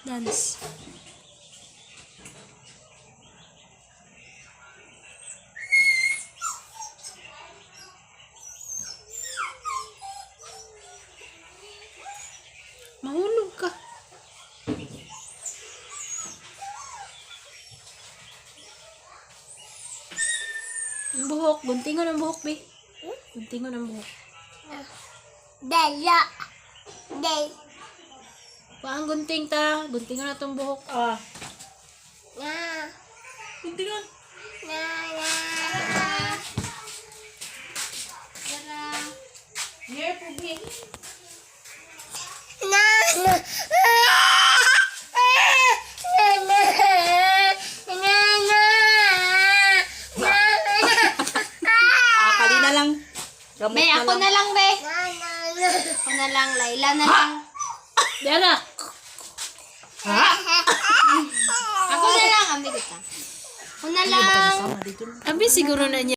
Dance. Mahulog ka. Ang buhok. Guntingon ang buhok, be. Guntingon ang buhok. Daya. Day. Paang gunting ta. Guntingon na itong buhok. Ah. Na. Guntingon. Na. Na. Tara. Here, pugi. Na. Na. Kalina lang. Gamot Be, ako na lang, be. Ako na lang. Layla na lang. Dara. Ako na lang. Ambi kita. Ako na lang. Sama dito. Abi siguro na niya.